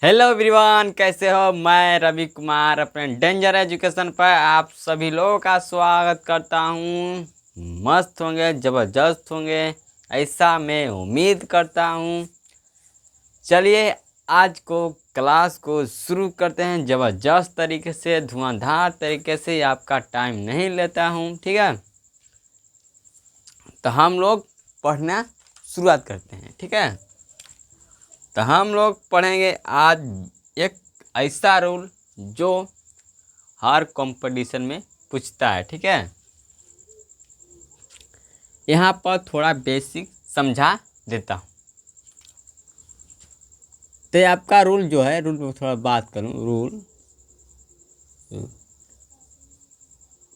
Hello everyone, कैसे हो। मैं रवि कुमार अपने डेंजर एजुकेशन पर आप सभी लोगों का स्वागत करता हूँ। मस्त होंगे, ज़बरदस्त होंगे, ऐसा मैं उम्मीद करता हूँ। चलिए आज को क्लास को शुरू करते हैं ज़बरदस्त तरीके से, धुआंधार तरीके से। आपका टाइम नहीं लेता हूँ, ठीक है। तो हम लोग पढ़ना शुरुआत करते हैं, ठीक है। तो हम लोग पढ़ेंगे आज एक ऐसा रूल जो हर कंपटीशन में पूछता है, ठीक है। यहाँ पर थोड़ा बेसिक समझा देता हूँ। तो आपका रूल जो है, रूल पर थोड़ा बात करूँ।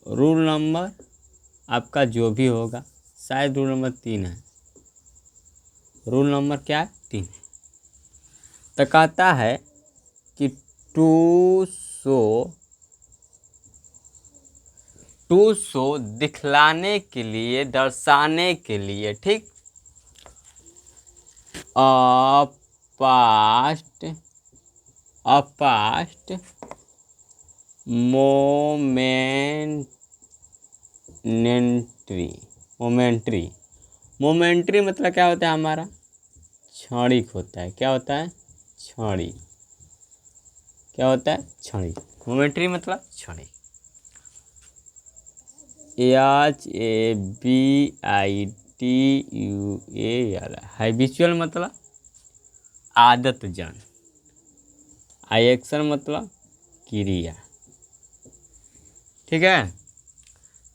रूल नंबर आपका जो भी होगा, शायद रूल नंबर 3 है। रूल नंबर क्या है? 3 है। तो कहता है कि टू शो दिखलाने के लिए, दर्शाने के लिए, ठीक। अपास्ट मोमेंट्री मतलब क्या होता है हमारा? क्षणिक होता है। क्या होता है? क्षणिक। क्या होता है? क्षणिक। मोमेंट्री मतलब क्षणिक। HABITUAL। हैबिचुअल मतलब आदत जन। एक्शन मतलब क्रिया, ठीक है।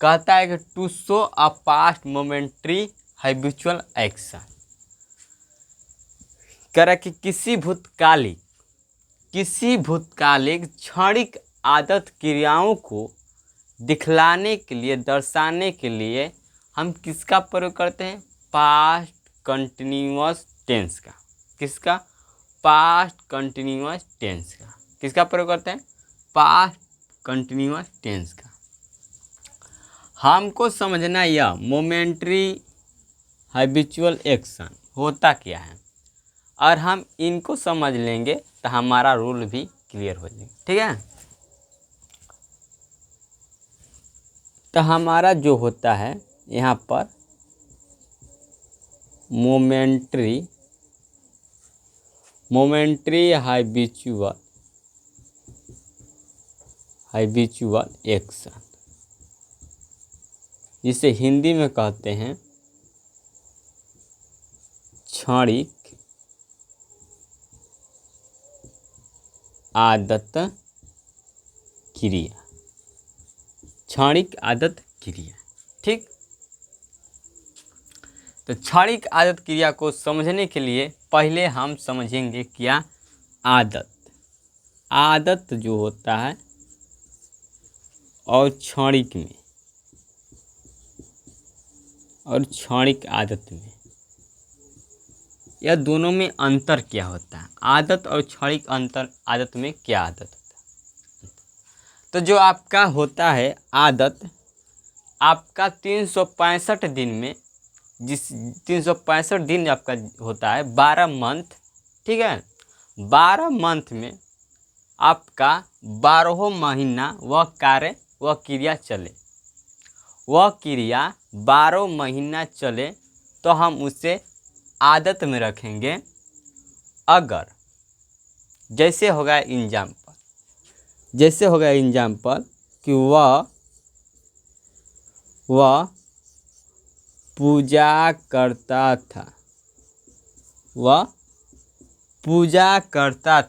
कहता है कि to show a past momentary habitual action. कह रहा है कि किसी भूतकालिक क्षणिक आदत क्रियाओं को दिखलाने के लिए, दर्शाने के लिए हम किसका प्रयोग करते हैं? पास्ट कंटिन्यूअस टेंस का। किसका? पास्ट कंटिन्यूअस टेंस का। किसका प्रयोग करते हैं? पास्ट कंटिन्यूअस टेंस का। हमको समझना यह मोमेंट्री हैबिचुअल एक्शन होता क्या है, और हम इनको समझ लेंगे तो हमारा रूल भी क्लियर हो जाएगा, ठीक है। तो हमारा जो होता है यहाँ पर मोमेंट्री हैबिचुअल एक्शन, जिसे हिंदी में कहते हैं क्षणिक आदत क्रिया। क्षणिक आदत क्रिया, ठीक। तो क्षणिक आदत क्रिया को समझने के लिए पहले हम समझेंगे क्या? आदत जो होता है और क्षणिक में और क्षणिक आदत में, यह दोनों में अंतर क्या होता है? आदत और क्षणिक आदत में क्या आदत होता है? तो जो आपका होता है आदत, आपका 365 दिन में, जिस 365 दिन आपका होता है, 12 मंथ, ठीक है। 12 मंथ में आपका 12 महीना वह कार्य, वह क्रिया चले, वह क्रिया 12 महीना चले, तो हम उसे आदत में रखेंगे। अगर जैसे होगा एग्जाम्पल कि वह पूजा करता था, वह पूजा करता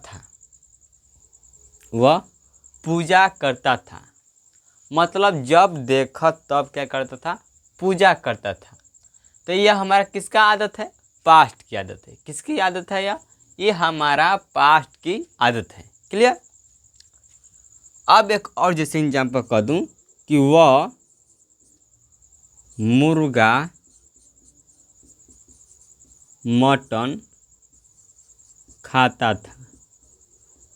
था, मतलब जब देखा तब क्या करता था? पूजा करता था। तो यह हमारा किसका आदत है? पास्ट की आदत है। किसकी आदत है? ये हमारा पास्ट की आदत है। क्लियर? अब एक और जैसे एग्जाम्पल कह दूं कि वह मुर्गा मटन खाता था,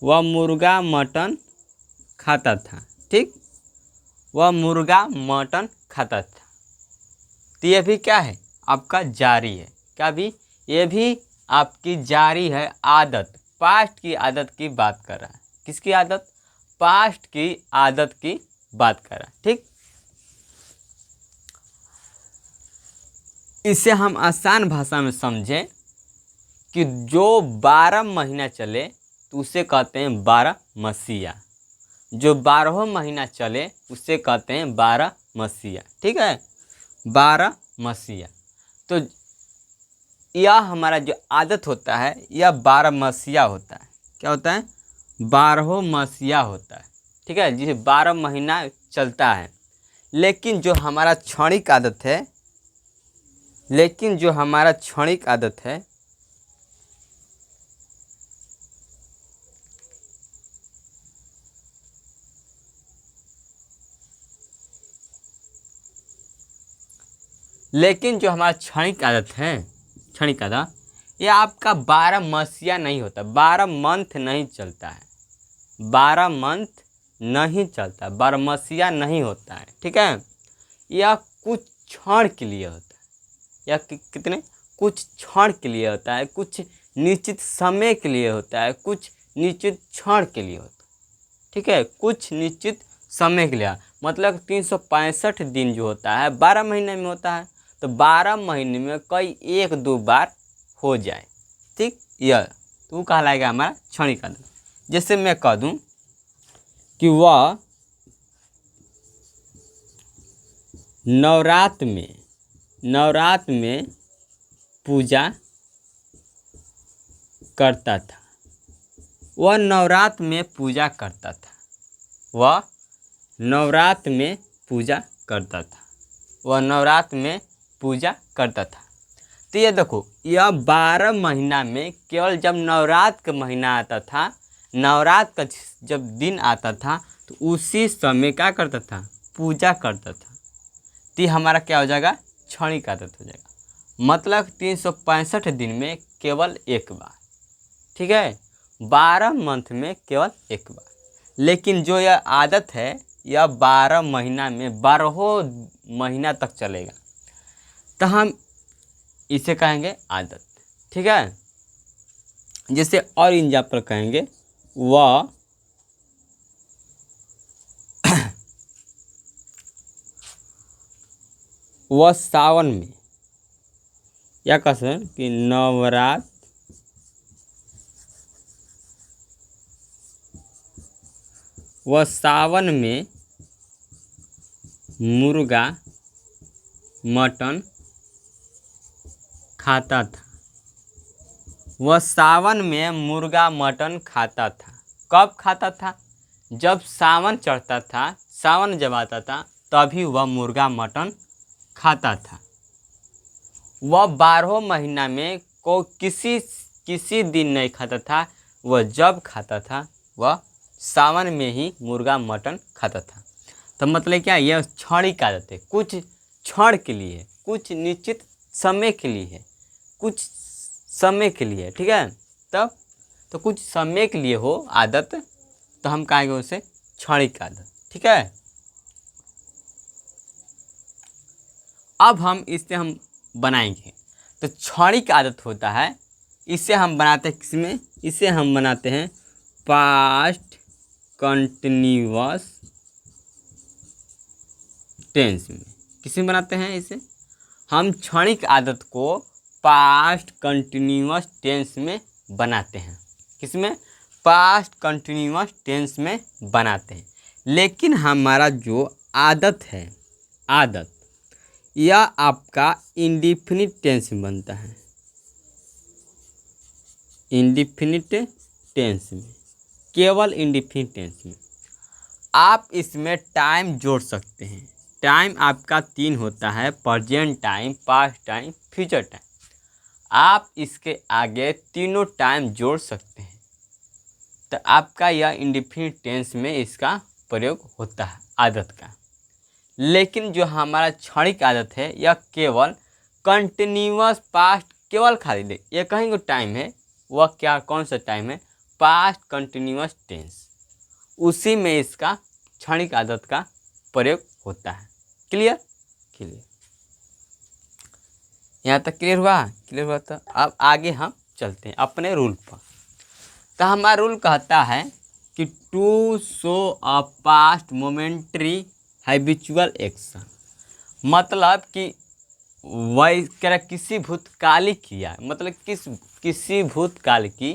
वह मुर्गा मटन खाता था, ठीक। वह मुर्गा मटन खाता था। तो यह भी क्या है? आपका जारी है। क्या भी? ये भी आपकी जारी है आदत, पास्ट की आदत की बात कर रहा है। किसकी आदत? पास्ट की आदत की बात कर रहा है। ठीक, इसे हम आसान भाषा में समझें कि जो 12 महीना चले तो उसे कहते हैं 12 मसीहा। जो 12 महीना चले उसे कहते हैं 12 मसीहा। ठीक है, 12 मसीहा। तो यह हमारा जो आदत होता है यह 12 मसीहा होता है। क्या होता है? 12 मसीहा होता है। ठीक है, जिसे 12 महीना चलता है। लेकिन जो हमारा क्षणिक आदत है, लेकिन जो हमारा क्षणिक आदत है लेकिन जो हमारा क्षणिक आदत है, क्षणिक आदत, ये आपका 12 मसीहा नहीं होता, 12 मंथ नहीं चलता है, 12 मंथ नहीं चलता, 12 मसीहा नहीं होता है। ठीक है, यह कुछ क्षण के लिए होता है। यह कितने? कुछ क्षण के लिए होता है, कुछ निश्चित समय के लिए होता है, कुछ निश्चित क्षण के लिए होता है। ठीक है, कुछ निश्चित समय के लिए, मतलब 365 दिन जो होता है 12 महीने में होता है। तो 12 महीने में कई 1-2 बार हो जाए, ठीक, यह तो कहलाएगा हमारा क्षणिक आदत। जैसे मैं कह दूं कि वह नवरात्र में पूजा करता था। वह नवरात्र में पूजा करता था। वह नवरात्र में पूजा करता था। वह नवरात्र में पूजा करता था। तो ये देखो, यह 12 महीना में केवल जब नवरात्र का महीना आता था, नवरात्र का जब दिन आता था, तो उसी समय क्या करता था? पूजा करता था। तो ये हमारा क्या हो जाएगा? क्षणिक आदत हो जाएगा। मतलब 365 दिन में केवल एक बार। ठीक है, 12 मंथ में केवल एक बार। लेकिन जो यह आदत है यह 12 महीना में 12 महीना तक चलेगा, तो हम इसे कहेंगे आदत। ठीक है, जैसे और एग्जाम्पल कहेंगे, वह सावन में, या कह सकते हैं कि नवरात्र वह सावन में मुर्गा मटन खाता था। वह सावन में मुर्गा मटन खाता था। कब खाता था? जब सावन चढ़ता था, सावन जब आता था तभी वह मुर्गा मटन खाता था। वह 12 महीना में को किसी दिन नहीं खाता था। वह जब खाता था वह सावन में ही मुर्गा मटन खाता था। तो मतलब क्या, यह क्षणिक आदत है, कुछ क्षण के लिए है, कुछ निश्चित समय के लिए है, कुछ समय के लिए। ठीक है, तब तो कुछ समय के लिए हो आदत, तो हम कहेंगे उसे क्षणिक आदत। ठीक है, अब हम इसे हम बनाएंगे। तो क्षणिक आदत होता है, इसे हम बनाते हैं किसमें? इसे हम बनाते हैं पास्ट कंटिन्यूअस टेंस में। किसमें बनाते हैं इसे? हम क्षणिक आदत को पास्ट कंटिन्यूअस टेंस में बनाते हैं। किसमें? पास्ट कंटिन्यूअस टेंस में बनाते हैं। लेकिन हमारा जो आदत है, आदत, यह आपका इंडिफिनिट टेंस में बनता है। इंडिफिनिट टेंस में, केवल इंडिफिनिट टेंस में। आप इसमें टाइम जोड़ सकते हैं। टाइम आपका 3 होता है, present time, past time, future time. आप इसके आगे तीनों टाइम जोड़ सकते हैं, तो आपका यह इंडिफिनिट टेंस में इसका प्रयोग होता है आदत का। लेकिन जो हमारा क्षणिक आदत है यह केवल कंटिन्यूअस पास्ट, केवल खाली ये कहेंगे टाइम है, वह क्या, कौन सा टाइम है? Past continuous tense. उसी में इसका क्षणिक आदत का प्रयोग होता है। क्लियर? क्लियर, यहाँ तक क्लियर हुआ? क्लियर हुआ, तो अब आगे हम चलते हैं अपने रूल पर। तो हमारा रूल कहता है कि to show a past momentary habitual action, मतलब कि वही कह रहा किसी भूतकालिक क्रिया, मतलब किसी भूतकाल की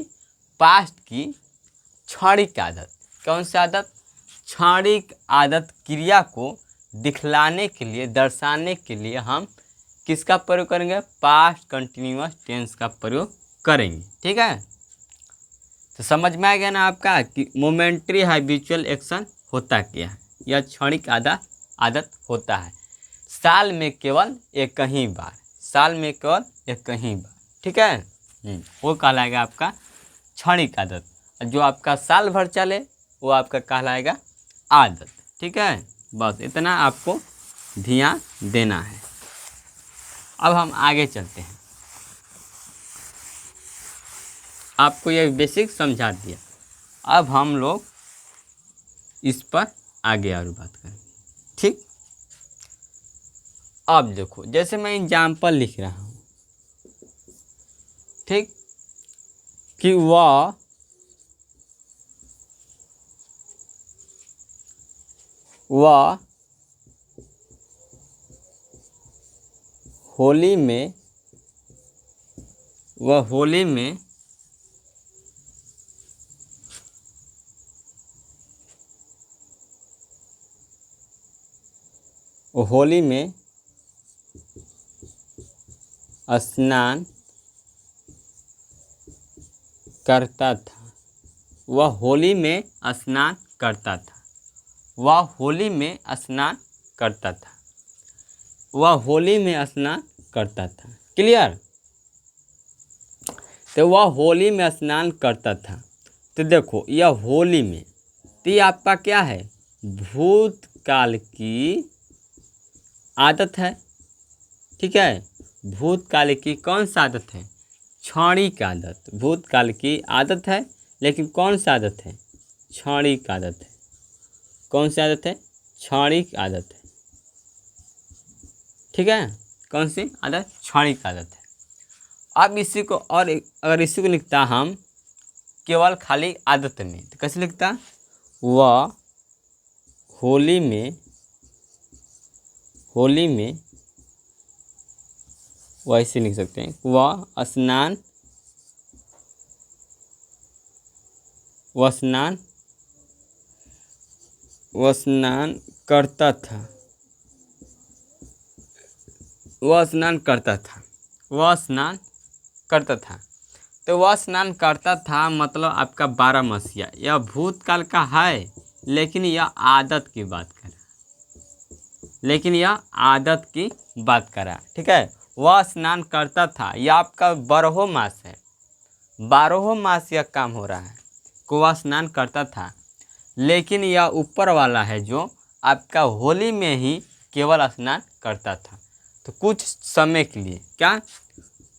पास्ट की क्षणिक आदत। कौन सी आदत? क्षणिक आदत क्रिया को दिखलाने के लिए, दर्शाने के लिए हम किसका प्रयोग करेंगे? पास्ट कंटिन्यूअस टेंस का प्रयोग करेंगे। ठीक है, तो समझ में आ गया ना आपका कि मोमेंट्री हैबिचुअल एक्शन होता क्या है? यह क्षणिक आदत होता है साल में केवल एक ही बार, साल में केवल एक ही बार। ठीक है, वो कहलाएगा आपका क्षणिक आदत। जो आपका साल भर चले वो आपका कहलाएगा आदत। ठीक है, बस इतना आपको ध्यान देना है। अब हम आगे चलते हैं, आपको यह बेसिक समझा दिया। अब हम लोग इस पर आगे और बात करेंगे। ठीक, अब देखो जैसे मैं एग्जाम्पल लिख रहा हूँ, ठीक, कि वह होली में होली में स्नान करता था। वह होली में स्नान करता था। वह होली में स्नान करता था। वह होली में स्नान करता था। क्लियर? तो वह होली में स्नान करता था। तो देखो यह होली में, तो ये आपका क्या है? भूतकाल की आदत है। ठीक है, भूतकाल की कौन सी आदत है? क्षणिक आदत। भूतकाल की आदत है, लेकिन कौन सी आदत है? क्षणिक आदत है। कौन सी आदत है? क्षणिक आदत है। ठीक है, कौन सी आदत? क्षणिक आदत है। अब इसी को और अगर इसी को लिखता हम केवल खाली आदत में, तो कैसे लिखता? वह होली में वैसे लिख सकते हैं, वह स्नान करता था। वह स्नान करता था। वह स्नान करता था। तो वह स्नान करता था मतलब आपका 12 मसीहा। यह भूतकाल का है, लेकिन यह आदत की बात कर रहा है। ठीक है, वह स्नान करता था, यह आपका 12 मास है। 12 मास यह काम हो रहा है कि वह स्नान करता था, लेकिन यह ऊपर वाला है जो आपका होली में ही केवल स्नान करता था। तो कुछ समय के लिए, क्या?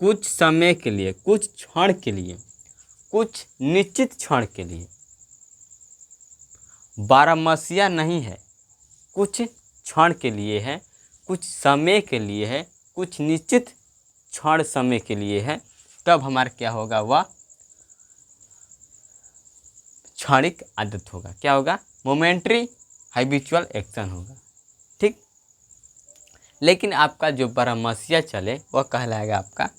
कुछ समय के लिए, कुछ क्षण के लिए, कुछ निश्चित क्षण के लिए, 12 मसीहा नहीं है, कुछ क्षण के लिए है, कुछ समय के लिए है, कुछ निश्चित क्षण समय के लिए है। तब हमारा क्या होगा? वह क्षणिक आदत होगा। क्या होगा? मोमेंट्री हैबिचुअल एक्शन होगा। ठीक, लेकिन आपका जो 12 मसीहा चले वह कहलाएगा आपका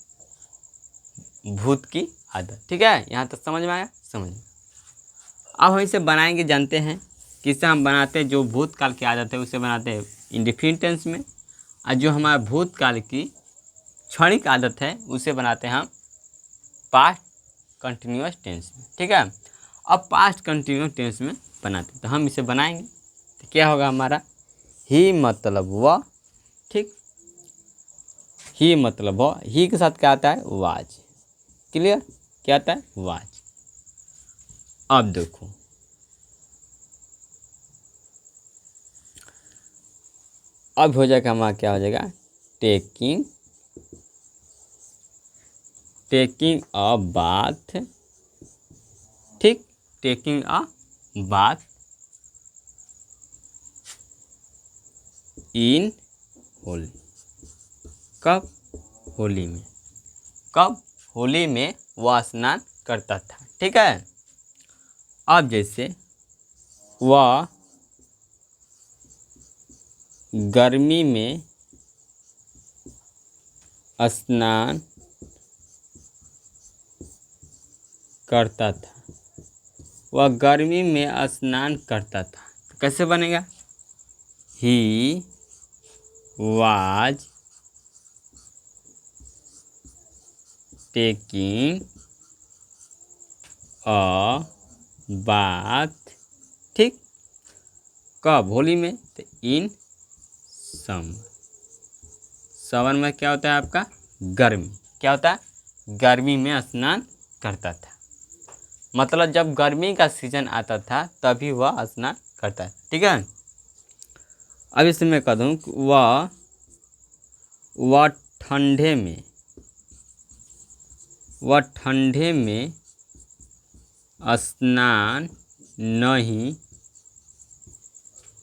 भूत की आदत। ठीक है, यहाँ तक समझ में आया? समझ में। अब हम इसे बनाएंगे, जानते हैं किससे हम बनाते हैं? जो भूतकाल की आदत है उसे बनाते हैं इंडेफिनिट टेंस में, और जो हमारा भूतकाल की क्षणिक आदत है उसे बनाते हैं हम पास्ट कंटिन्यूअस टेंस में। ठीक है, अब पास्ट कंटिन्यूअस टेंस में बनाते हैं, तो हम इसे बनाएंगे। तो क्या होगा हमारा? ही मतलब वह। ठीक, ही मतलब वह। ही के साथ क्या आता है? वाज। क्लियर? क्या आता है? वाज। अब देखो, अब हो जाएगा हमारा, क्या हो जाएगा? Taking a bath. ठीक, taking a bath in Holi. कब? होली में। कब? होली में वह स्नान करता था। ठीक है। अब जैसे वह गर्मी में स्नान करता था, वह गर्मी में स्नान करता था। तो कैसे बनेगा? He was taking a bath. ठीक। कब? होली में। तो इन समर में क्या होता है आपका? गर्मी। क्या होता है? गर्मी में स्नान करता था। मतलब जब गर्मी का सीजन आता था तभी वह स्नान करता है। ठीक है। अब इसमें मैं कह दूँ कि वह ठंडे में स्नान नहीं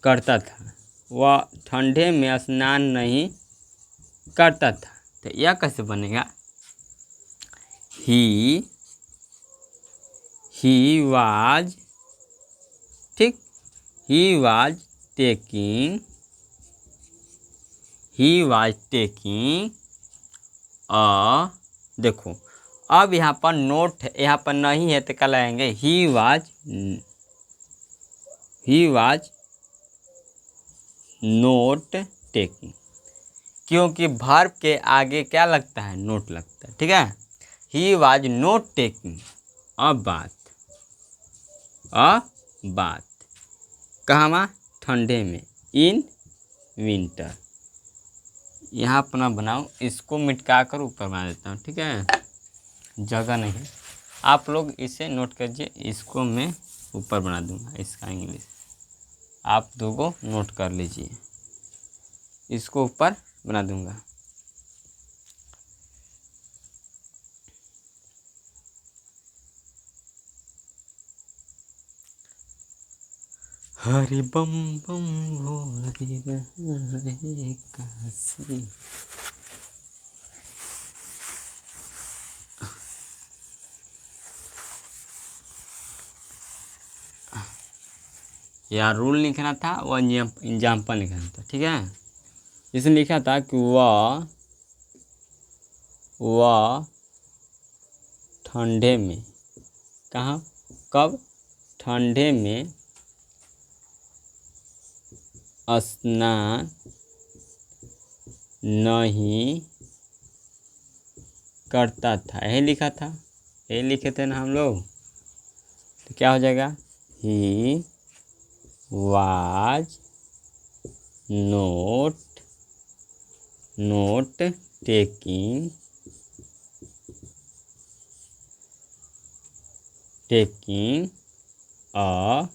करता था। वह ठंडे में स्नान नहीं करता था। तो यह कैसे बनेगा? He was. ठीक। ही वाज टेकिंग अ, देखो अब यहाँ पर नोट, यहाँ पर नहीं है तो क्या लगाएंगे? ही वाज नोट टेकिंग, क्योंकि वर्ब के आगे क्या लगता है? नोट लगता है। ठीक है। He was note taking a बात कहाँ? ठंडे में, इन विंटर। यहाँ अपना बनाओ, इसको मिटका कर ऊपर बना देता हूँ। ठीक है। जगह नहीं है, आप लोग इसे नोट कीजिए। इसको मैं ऊपर बना दूंगा, इसका इंग्लिश आप दोगो नोट कर लीजिए। इसको ऊपर बना दूंगा। हरि बम बम भोले बम काशी। या रूल लिखना था, वह एग्जाम्पल लिखना था। ठीक है। इसमें लिखा था कि वह ठंडे में, कहाँ? कब? ठंडे में स्नान नहीं करता था। यही लिखा था, यही लिखे थे ना हम लोग। तो क्या हो जाएगा? He was note taking a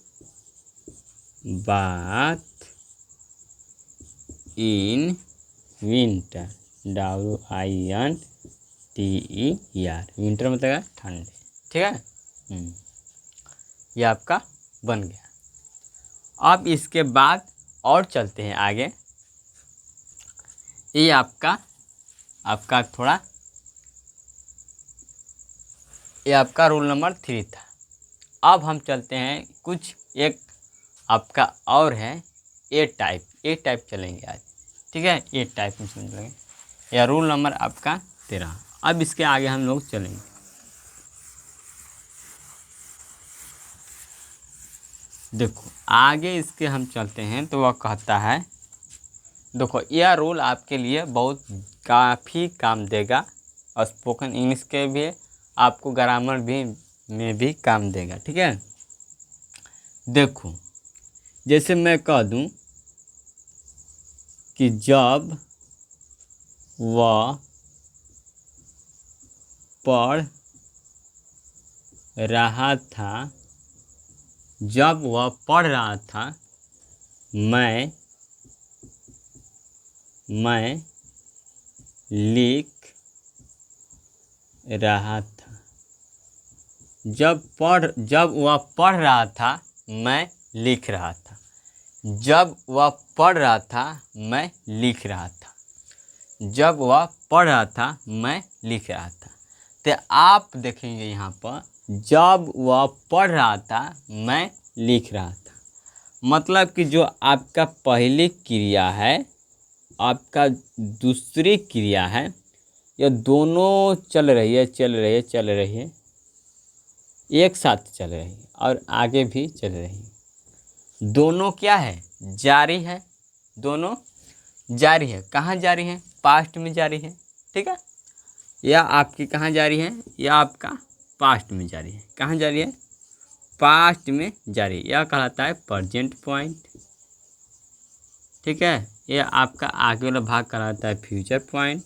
bath in winter. WINTER। Winter मतलब ठंडे। ठीक है। ये आपका बन गया। अब इसके बाद और चलते हैं आगे। ये आपका थोड़ा, ये आपका रूल नंबर 3 था। अब हम चलते हैं कुछ एक आपका और है, ए टाइप चलेंगे आज। ठीक है। ए टाइप में समझ लेंगे। या रूल नंबर आपका 13। अब इसके आगे हम लोग चलेंगे। देखो आगे इसके हम चलते हैं तो वह कहता है, देखो यह रूल आपके लिए बहुत काफ़ी काम देगा। स्पोकन इंग्लिश के भी, आपको ग्रामर भी में भी काम देगा। ठीक है। देखो जैसे मैं कह दूं कि जब वह पढ़ रहा था, मैं लिख रहा था। जब वह पढ़ रहा था मैं लिख रहा था। जब वह पढ़ रहा था मैं लिख रहा था। जब वह पढ़ रहा था मैं लिख रहा था। तो आप देखेंगे यहाँ पर जब वह पढ़ रहा था मैं लिख रहा था, मतलब कि जो आपका पहली क्रिया है, आपका दूसरी क्रिया है, यह दोनों चल रही है, एक साथ चल रही है और आगे भी चल रही है। दोनों क्या है? जारी है। दोनों जारी है। कहाँ जारी है? पास्ट में जारी है। ठीक है, या आपकी कहाँ जारी है? या आपका पास्ट में जारी है। कहाँ जारी है? पास्ट में जारी। यह कहलाता है प्रेजेंट पॉइंट। ठीक है, यह आपका आगे वाला भाग कहलाता है फ्यूचर पॉइंट,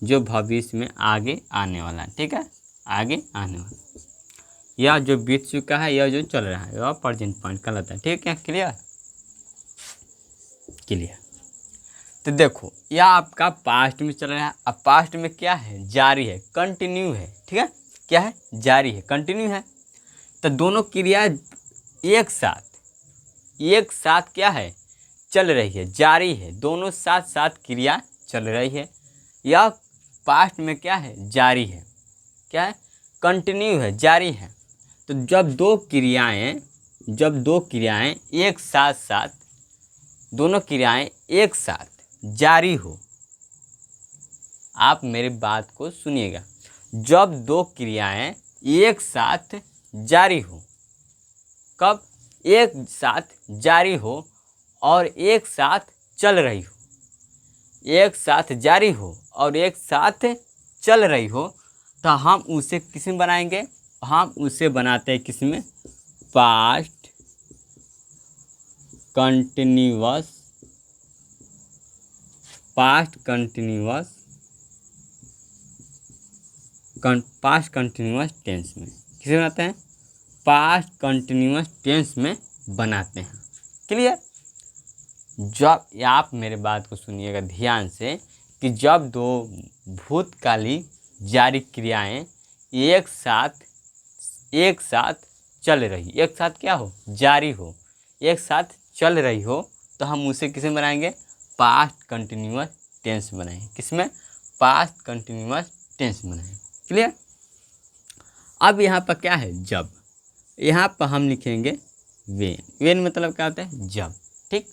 जो भविष्य में आगे आने वाला है। ठीक है, आगे आने वाला। यह जो बीत चुका है, यह जो चल रहा है, वह प्रेजेंट पॉइंट कहलाता है। ठीक है, क्लियर? क्लियर। तो देखो, यह आपका पास्ट में चल रहा है। अब पास्ट में क्या है? जारी है, कंटिन्यू है। ठीक है, क्या है? जारी है, कंटिन्यू है। तो दोनों क्रिया एक साथ क्या है? चल रही है, जारी है। दोनों साथ साथ क्रिया चल रही है। यह पास्ट में क्या है? जारी है। क्या है? कंटिन्यू है, जारी है। तो जब दो क्रियाएं एक साथ दोनों क्रियाएं एक साथ जारी हो, आप मेरी बात को सुनिएगा। जब दो क्रियाएं एक साथ जारी हो, कब? एक साथ जारी हो और एक साथ चल रही हो, एक साथ जारी हो और एक साथ चल रही हो, तो हम उसे किस में बनाएंगे? हम उसे बनाते हैं किस में? पास्ट कंटिन्यूअस टेंस में। किसे बनाते हैं? पास्ट कंटिन्यूअस टेंस में बनाते हैं। क्लियर? जब आप मेरे बात को सुनिएगा ध्यान से, कि जब दो भूतकाली जारी क्रियाएं एक साथ चल रही, एक साथ क्या हो? जारी हो, एक साथ चल रही हो, तो हम उसे किस में बनाएंगे? पास्ट कंटिन्यूअस टेंस बनाएंगे। किसमें? पास्ट कंटिन्यूअस टेंस बनाएंगे। क्लियर? अब यहाँ पर क्या है? जब। यहाँ पर हम लिखेंगे वेन। वेन मतलब क्या होता है? जब। ठीक।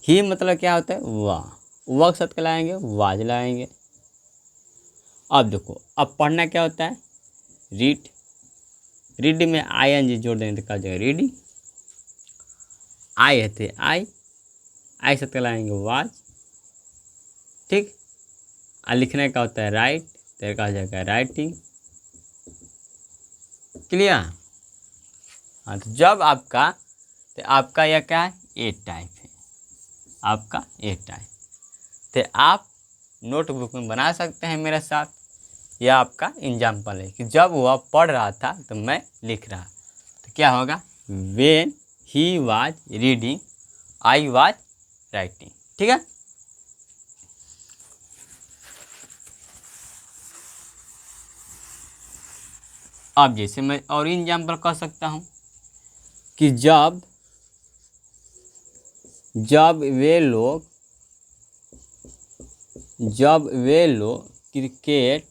ही मतलब क्या होता है? वाह। वाह के साथ क्या लाएंगे? वाज लाएंगे। अब देखो, अब पढ़ना क्या होता है? रीड। रीड में ING जोड़ देंगे तो क्या हो जाएगा? रीडिंग। आई है थे आई साथ क्या लाएंगे? वाज। ठीक। और लिखने का होता है राइट, तो क्या हो जाएगा? राइटिंग। क्लियर? हाँ, तो जब आपका यह क्या है? ए टाइप है, आपका ए टाइप। तो आप नोटबुक में बना सकते हैं मेरे साथ। यह आपका एग्जाम्पल है कि जब वह पढ़ रहा था तो मैं लिख रहा। तो क्या होगा? When he was reading I was writing. ठीक है। अब जैसे मैं और एग्जाम्पल कह सकता हूँ कि जब वे लोग क्रिकेट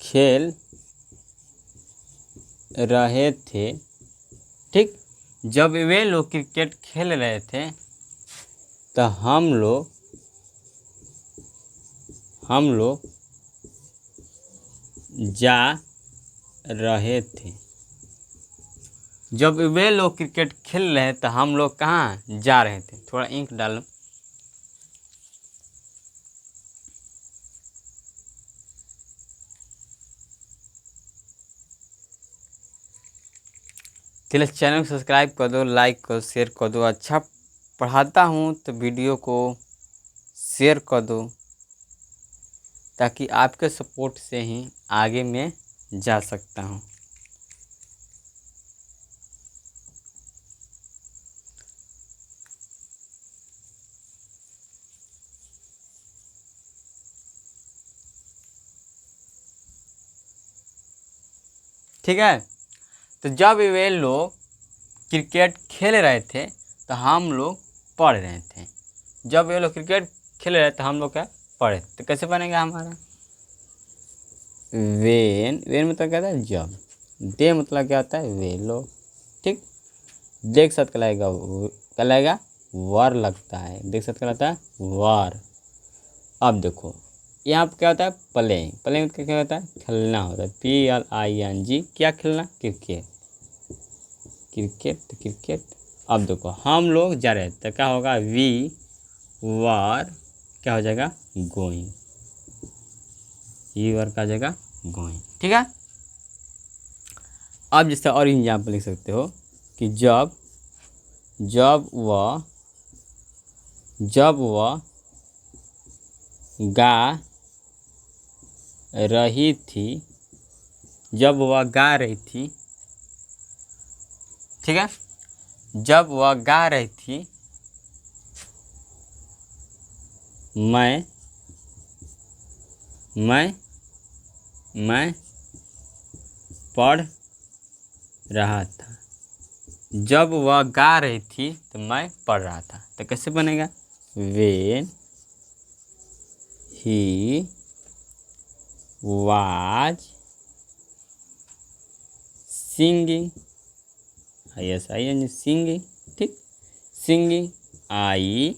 खेल रहे थे। ठीक। जब वे लोग क्रिकेट खेल रहे थे तो हम लोग जा रहे थे। जब वे लोग क्रिकेट खेल रहे तो हम लोग कहाँ जा रहे थे? थोड़ा इंक डालो। चलिए, चैनल को सब्सक्राइब कर दो, लाइक करो, शेयर कर दो। अच्छा पढ़ाता हूँ तो वीडियो को शेयर कर दो, ताकि आपके सपोर्ट से ही आगे मैं जा सकता हूँ। ठीक है। तो जब वे लोग क्रिकेट खेल रहे थे तो हम लोग पढ़ रहे थे। जब ये लोग क्रिकेट खेल रहे थे हम लोग क्या पढ़े, तो कैसे बनेगा हमारा? वेन, वेन मतलब क्या होता है? जब। दे मतलब क्या होता है? वे लोग। ठीक, देख साथ क्या लगेगा? वर लगता है। देख साथ क्या लगता है? वर। अब देखो यहाँ पे क्या होता है? प्लेइंग। प्लेइंग मतलब क्या होता है? खेलना होता है। PLING। क्या खेलना? क्रिकेट। क्रिकेट तो क्रिकेट। अब देखो हम लोग जा रहे तो क्या होगा? वी वर क्या हो जाएगा? गोइंग। ये वर का जाएगा गोइंग। ठीक है। अब जैसे और एग्जाम्पल लिख सकते हो कि जब वह गा रही थी, जब वह गा रही थी, ठीक है, जब वह गा रही थी मैं पढ़ रहा था। जब वह गा रही थी तो मैं पढ़ रहा था। तो कैसे बनेगा? When he was singing, singing, ठीक, singing, I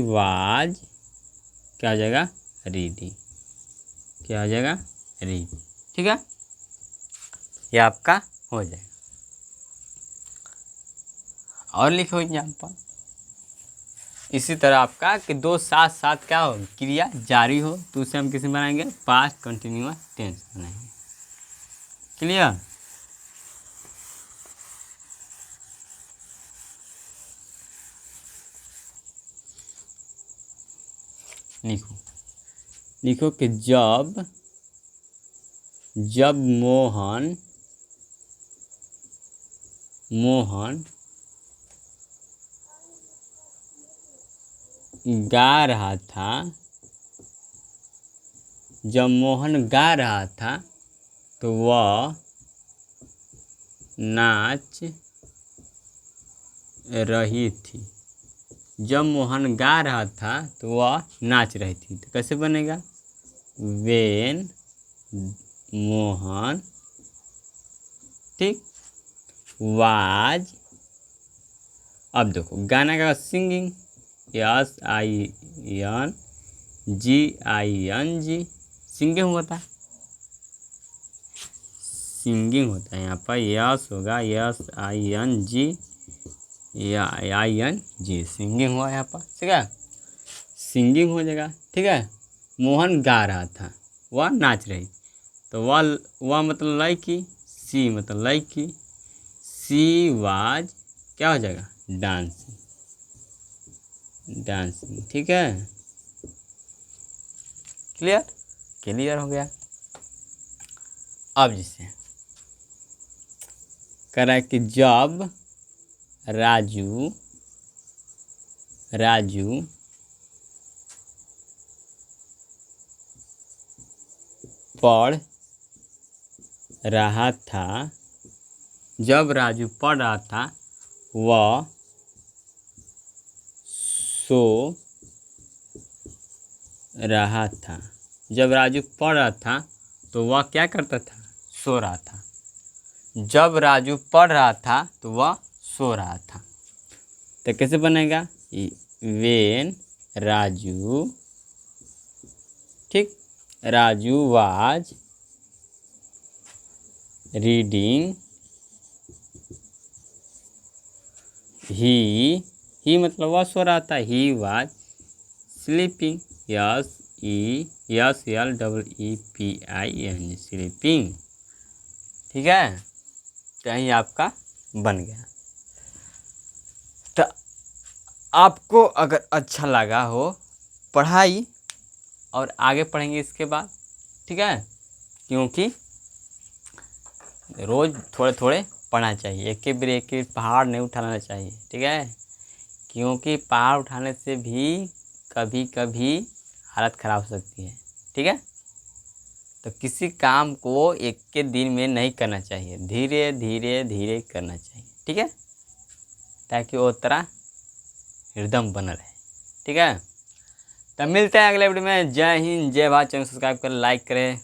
was क्या हो जाएगा? रीडिंग। क्या हो जाएगा? रीडिंग। ठीक है, ये आपका हो जाएगा। और लिखो एग्जाम्पल इसी तरह आपका कि दो साथ साथ क्या हो? क्रिया जारी हो, तो उसे हम किसे बनाएंगे? पास्ट कंटिन्यूअस टेंस बनाएंगे। क्लियर? लिखो कि जब मोहन गा रहा था, जब मोहन गा रहा था तो वह नाच रही थी। जब मोहन गा रहा था तो वह नाच रही थी। तो कैसे बनेगा? वेन मोहन, ठीक, वाज। अब देखो गाना का सिंगिंग, SINGING, सिंगिंग होता है, सिंगिंग होता है। यहाँ पर यस होगा, SING सिंगिंग हुआ यहाँ पर। ठीक है, सिंगिंग हो जाएगा। ठीक है, मोहन गा रहा था, वह नाच रही, तो वह मतलब लड़की, सी मतलब लड़की, सी वाज क्या हो जाएगा? डांसिंग। डांसिंग। ठीक है, क्लियर? क्लियर हो गया। अब जिसे कह रहा है कि जब राजू पढ़ रहा था, जब राजू पढ़ रहा था वह सो रहा था। जब राजू पढ़ रहा था तो वह क्या करता था? सो रहा था। जब राजू पढ़ रहा था तो वह सो रहा था। तो कैसे बनेगा? वेन राजू, ठीक, राजू वाज रीडिंग, ही मतलब वह सो रहा था, he was sleeping, SLEEPING sleeping. ठीक है, तो यही आपका बन गया। तो आपको अगर अच्छा लगा हो पढ़ाई, और आगे पढ़ेंगे इसके बाद, ठीक है, क्योंकि रोज़ थोड़े थोड़े पढ़ना चाहिए, एक ही पहाड़ नहीं उठाना चाहिए। ठीक है, क्योंकि पहाड़ उठाने से भी कभी कभी हालत ख़राब हो सकती है। ठीक है, तो किसी काम को एक के दिन में नहीं करना चाहिए, धीरे धीरे धीरे करना चाहिए। ठीक है, ताकि वो तरह हृदय बना रहे। ठीक है, तब मिलते हैं अगले वीडियो में। जय हिंद, जय भारत। चैनल सब्सक्राइब करें, लाइक करें।